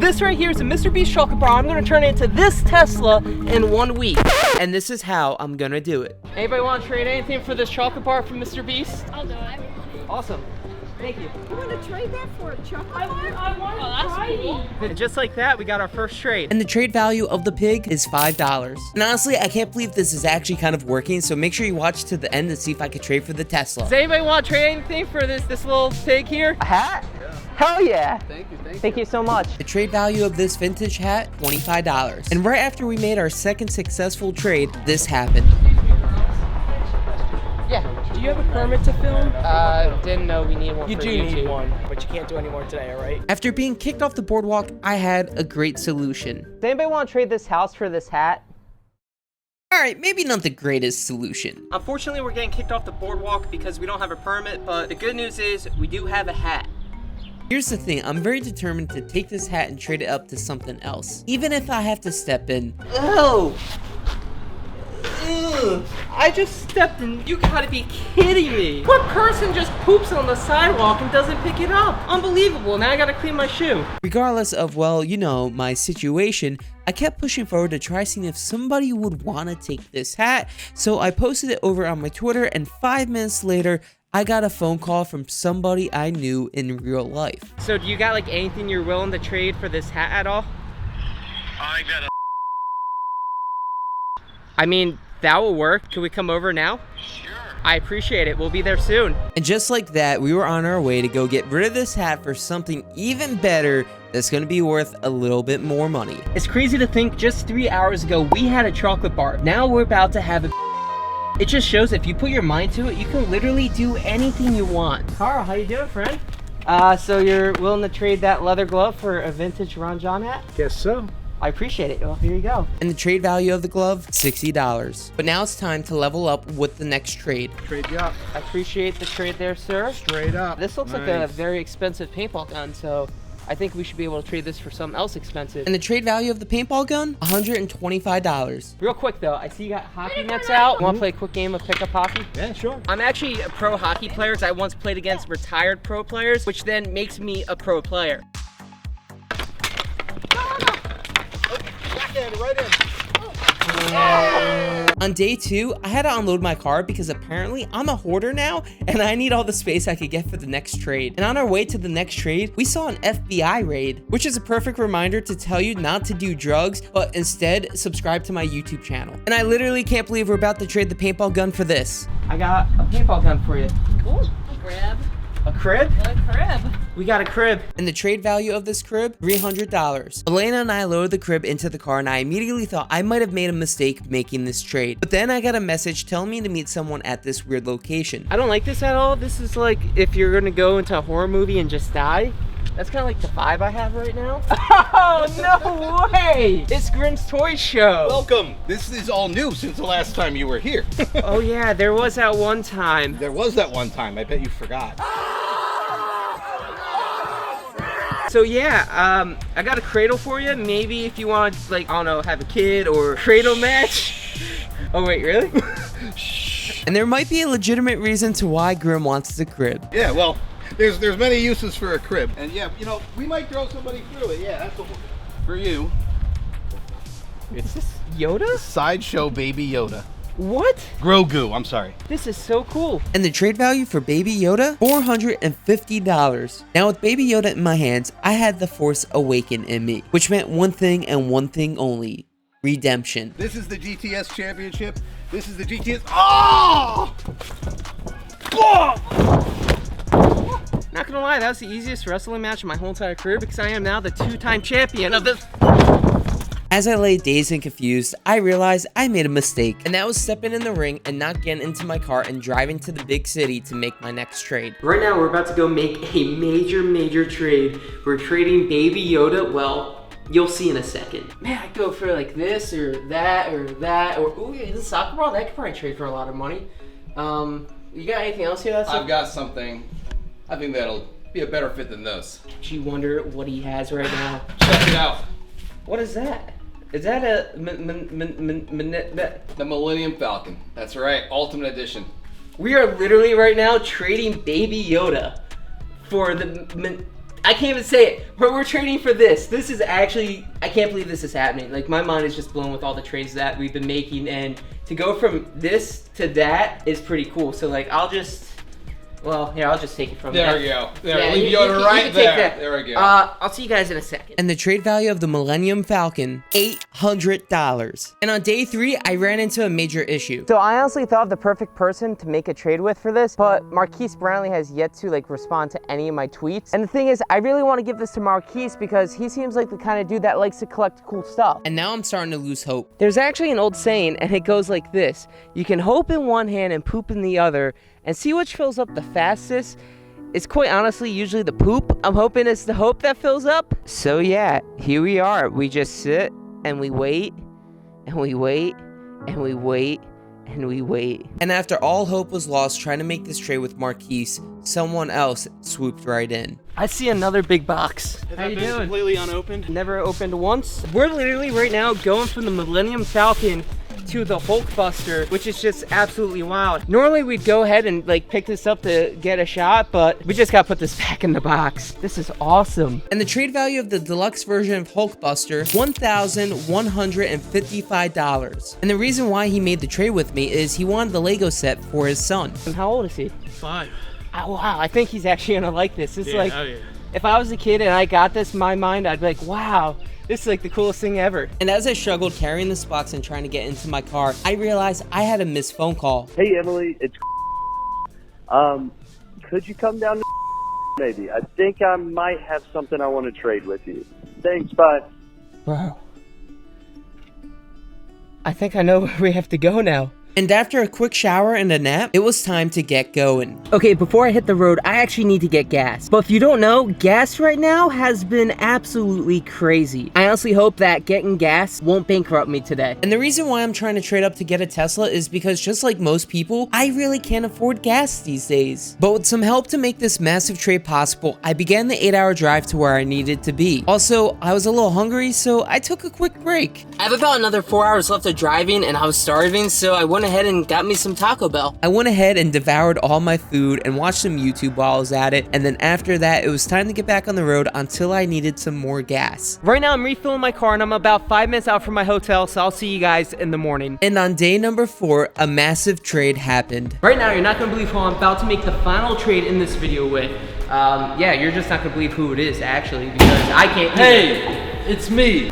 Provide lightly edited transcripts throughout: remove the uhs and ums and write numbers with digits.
This right here is a MrBeast Chocolate Bar. I'm gonna turn it into this Tesla in 1 week. And this is how I'm gonna do it. Anybody want to trade anything for this chocolate bar from MrBeast? I'll do it. Awesome. Thank you. You want to trade that for a chocolate bar? I want to try it. And just like that, we got our first trade. And the trade value of the pig is $5. And honestly, I can't believe this is actually kind of working, so make sure you watch to the end to see if I could trade for the Tesla. Does anybody want to trade anything for this little pig here? A hat? Yeah. Hell yeah. Thank you so much. The trade value of this vintage hat, $25. And right after we made our second successful trade, this happened. Yeah. Do you have a permit to film? Didn't know we need one. You for do YouTube. need one, but you can't do any more today, all right? After being kicked off the boardwalk, I had a great solution. Does anybody want to trade this house for this hat? Alright, maybe not the greatest solution. Unfortunately, we're getting kicked off the boardwalk because we don't have a permit, but the good news is we do have a hat. Here's the thing, I'm very determined to take this hat and trade it up to something else. Even if I have to step in. Oh! Ugh. I just stepped in. You gotta be kidding me. What person just poops on the sidewalk and doesn't pick it up? Unbelievable. Now I gotta clean my shoe. Regardless of, well, you know, my situation, I kept pushing forward to try seeing if somebody would want to take this hat. So I posted it over on my Twitter, and 5 minutes later, I got a phone call from somebody I knew in real life. So do you got like anything you're willing to trade for this hat at all? I got a... I mean, that will work. Can we come over now? Sure. I appreciate it. We'll be there soon. And just like that, we were on our way to go get rid of this hat for something even better that's going to be worth a little bit more money. It's crazy to think just 3 hours ago we had a chocolate bar. Now we're about to have a... It just shows if you put your mind to it, you can literally do anything you want. Carl, how you doing, friend? So you're willing to trade that leather glove for a vintage Ron John hat? Guess so. I appreciate it. Well, here you go. And the trade value of the glove, $60. But now it's time to level up with the next trade. Trade you up. I appreciate the trade there, sir. Straight up. This looks like a very expensive paintball gun, so I think we should be able to trade this for something else expensive. And the trade value of the paintball gun, $125. Real quick though, I see you got hockey nets out. Want to play a quick game of pickup hockey? Yeah, sure. I'm actually a pro hockey player. I once played against retired pro players, which then makes me a pro player. Right in. On day 2, I had to unload my car because apparently I'm a hoarder now and I need all the space I could get for the next trade. And on our way to the next trade, we saw an FBI raid, which is a perfect reminder to tell you not to do drugs, but instead subscribe to my YouTube channel. And I literally can't believe we're about to trade the paintball gun for this. I got a paintball gun for you. Cool. Grab. A crib? A crib. We got a crib. And the trade value of this crib, $300. Elena and I loaded the crib into the car and I immediately thought I might have made a mistake making this trade. But then I got a message telling me to meet someone at this weird location. I don't like this at all. This is like if you're gonna go into a horror movie and just die. That's kind of like the vibe I have right now. Oh, no way! It's Grimm's Toy Show. Welcome. This is all new since the last time you were here. Oh yeah, there was that one time. There was that one time. I bet you forgot. So yeah, I got a cradle for you. Maybe if you want to, like, I don't know, have a kid or cradle match. Oh wait, really? And there might be a legitimate reason to why Grimm wants the crib. Yeah, well, there's many uses for a crib. And yeah, you know, we might throw somebody through it. Yeah, that's what for you. It's this Yoda? Sideshow Baby Yoda. What? Grogu, I'm sorry. This is so cool. And the trade value for Baby Yoda, $450. Now with Baby Yoda in my hands, I had the Force awaken in me, which meant one thing and one thing only, redemption. This is the GTS Championship. This is the GTS. Oh! Oh! Not gonna lie, that was the easiest wrestling match in my whole entire career because I am now the 2-time champion of this. As I lay dazed and confused, I realized I made a mistake, and that was stepping in the ring and not getting into my car and driving to the big city to make my next trade. Right now, we're about to go make a major trade. We're trading Baby Yoda. Well, you'll see in a second. Man, I'd go for like this or that, or ooh, this soccer ball, that could probably trade for a lot of money. You got anything else here? I've got something. I think that'll be a better fit than this. Do you wonder what he has right now? Check it out. What is that? Is that a The Millennium Falcon. That's right, Ultimate Edition. We are literally right now trading Baby Yoda for the I can't even say it. We're trading for this. This is actually, I can't believe this is happening. Like, my mind is just blown with all the trades that we've been making, and to go from this to that is pretty cool. So like, I'll just take it from there. There we go. There, Yeah, leave you Yoda can right take there. that. There we go. I'll see you guys in a second. And the trade value of the Millennium Falcon, $800. And on day 3, I ran into a major issue. So I honestly thought of the perfect person to make a trade with for this, but Marquise Brownlee has yet to like respond to any of my tweets. And the thing is, I really want to give this to Marquise because he seems like the kind of dude that likes to collect cool stuff. And now I'm starting to lose hope. There's actually an old saying, and it goes like this: you can hope in one hand and poop in the other, and see which fills up the fastest. It's quite honestly usually the poop. I'm hoping it's the hope that fills up. So yeah, here we are. We just sit and we wait and we wait and we wait and we wait. And after all hope was lost trying to make this trade with Marquise, someone else swooped right in. I see another big box. How you doing? Completely unopened. Never opened once. We're literally right now going from the Millennium Falcon to the Hulkbuster, which is just absolutely wild. Normally we'd go ahead and like pick this up to get a shot, but we just got to put this back in the box. This is awesome. And the trade value of the deluxe version of Hulkbuster, $1,155. And the reason why he made the trade with me is he wanted the Lego set for his son. And how old is he? 5. Oh, wow, I think he's actually gonna like this. It's Yeah, like, oh yeah. if I was a kid and I got this in my mind, I'd be like, wow, this is like the coolest thing ever. And as I struggled carrying this box and trying to get into my car, I realized I had a missed phone call. Hey Emily, it's could you come down to maybe? I think I might have something I want to trade with you. Thanks, bye. Wow. I think I know where we have to go now. And after a quick shower and a nap, it was time to get going. Okay, before I hit the road, I actually need to get gas. But if you don't know, gas right now has been absolutely crazy. I honestly hope that getting gas won't bankrupt me today. And the reason why I'm trying to trade up to get a Tesla is because just like most people, I really can't afford gas these days. But with some help to make this massive trade possible, I began the 8-hour drive to where I needed to be. Also, I was a little hungry, so I took a quick break. I have about another 4 hours left of driving and I was starving, so I went ahead and got me some Taco Bell. I went ahead and devoured all my food and watched some YouTube while I was at it, and then after that, it was time to get back on the road until I needed some more gas. Right now, I'm refilling my car and I'm about 5 minutes out from my hotel, so I'll see you guys in the morning. And on day number 4, a massive trade happened. Right now, you're not gonna believe who I'm about to make the final trade in this video with. Yeah, you're just not gonna believe who it is, actually, because I can't. Hey, it's me.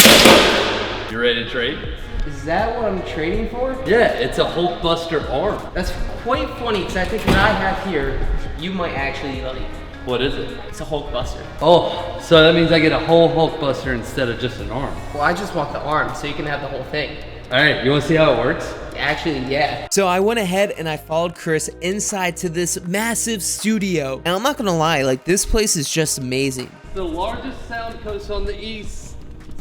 You ready to trade? Is that what I'm trading for? Yeah, it's a Hulkbuster arm. That's quite funny, because I think what I have here, you might actually like. What is it? It's a Hulkbuster. Oh, so that means I get a whole Hulkbuster instead of just an arm. Well, I just want the arm, so you can have the whole thing. All right, you want to see how it works? Actually, yeah. So I went ahead and I followed Chris inside to this massive studio. And I'm not gonna lie, like this place is just amazing. The largest sound coast on the East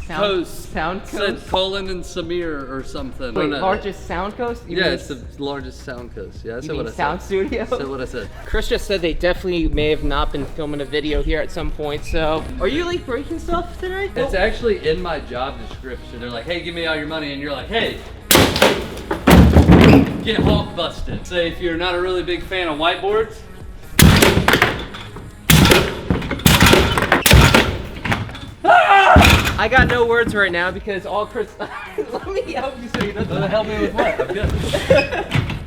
Coast. Sound Said coast? Colin and Samir or something. Wait, No. largest sound coast? You Yeah, mean- it's the largest sound coast. Yeah, that's you what mean I sound said. studio? That's what I said. Chris just said they definitely may have not been filming a video here at some point, so. Are you like breaking stuff tonight? It's actually in my job description. They're like, hey, give me all your money. And you're like, hey, get Hulk busted. Say if you're not a really big fan of whiteboards. I got no words right now because all Chris. Let me help you so you don't. Help me with what? I'm good.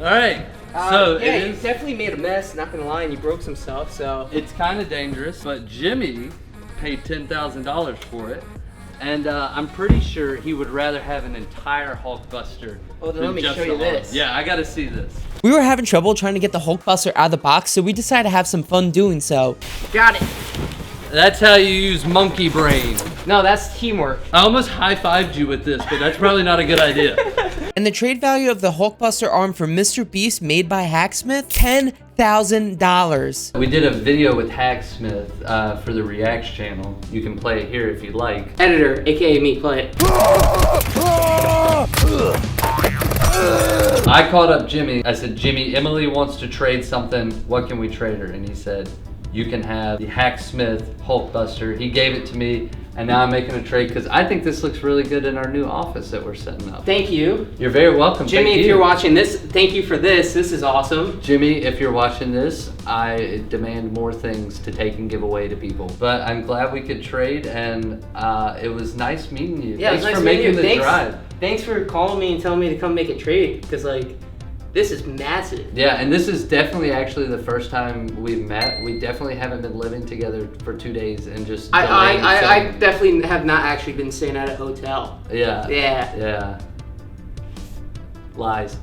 All right. So yeah, it you is. definitely made a mess. Not gonna lie, and you broke some stuff. So It's kind of dangerous, but Jimmy paid $10,000 for it, and I'm pretty sure he would rather have an entire Hulkbuster. Oh, then than let me just show you the arm. this. Yeah, I gotta see this. We were having trouble trying to get the Hulkbuster out of the box, so we decided to have some fun doing so. got it. That's how you use monkey brain. No, that's teamwork. I almost high-fived you with this, but that's probably not a good idea. And the trade value of the Hulkbuster arm from MrBeast made by Hacksmith, $10,000. We did a video with Hacksmith for the Reacts channel. You can play it here if you'd like. Editor, aka me, play it. I called up Jimmy. I said, Jimmy, Emily wants to trade something. What can we trade her? And he said, you can have the Hacksmith Hulkbuster. He gave it to me And now I'm making a trade because I think this looks really good in our new office that we're setting up. Thank you. You're very welcome. Jimmy, Thank if you. you're watching this, thank you for this. This is awesome. Jimmy, if you're watching this, I demand more things to take and give away to people. But I'm glad we could trade, and it was nice meeting you. Yeah, Thanks it was for nice meeting making you. the drive. Thanks for calling me and telling me to come make a trade, because like, this is massive. Yeah, and this is definitely actually the first time we've met. We definitely haven't been living together for 2 days and just I definitely have not actually been staying at a hotel. Yeah. Yeah. Yeah. Lies.